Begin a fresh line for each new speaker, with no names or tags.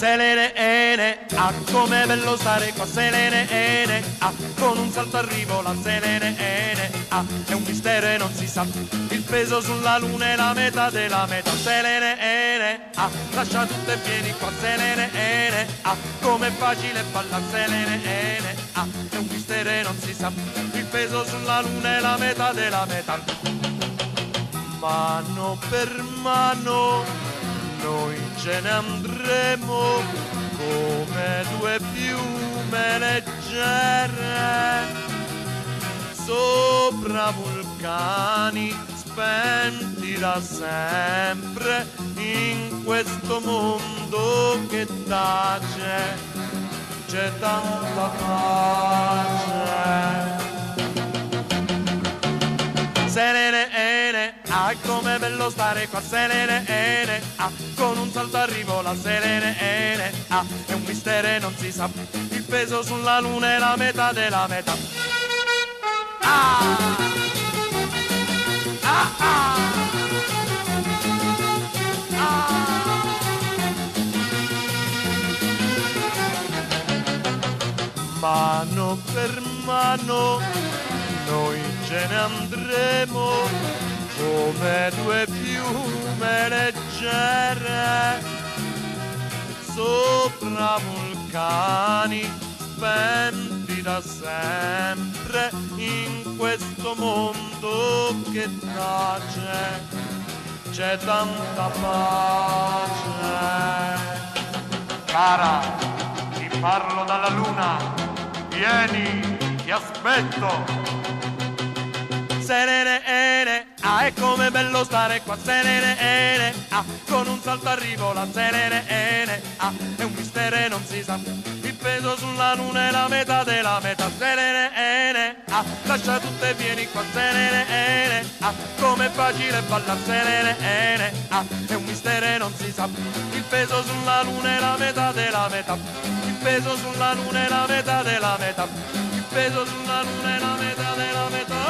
Selene Ene, ah com'è bello stare qua, Selene Ene, ah con un salto arrivo la Selene Ene, ah è un mistero e non si sa il peso sulla luna e la metà della metà. Selene Ene, ah lascia tutto e vieni qua, Selene Ene, ah com'è facile ballare, Selene Ene, ah è un mistero e non si sa il peso sulla luna e la metà della metà. Mano per mano noi ce ne andremo come due piume leggere sopra vulcani spenti da sempre in questo mondo che tace, c'è tanta pace. Selene Ene, ah com'è bello stare qua, Selene Ene, ah con un salto arrivo la Selene Ene, ah è un mistero e non si sa il peso sulla luna e la metà della metà. Ah! Ah ah! Ah! Mano per mano noi ce ne andremo come due piume leggere sopra vulcani spenti da sempre in questo mondo che tace, c'è tanta pace. Cara, ti parlo dalla luna, vieni, ti aspetto. Selene Ene, ah è come bello stare qua, Selene Ene, ah con un salto arrivo la Selene Ene, ah è un mistero e non si sa il peso sulla luna e la metà della metà. Selene Ene, ah lascia tutto e vieni qua, Selene Ene, ah com'è facile ballare, Selene Ene, ah è un mistero e non si sa il peso sulla luna e la metà della metà, il peso sulla luna e la metà della metà, il peso sulla luna e la metà della metà.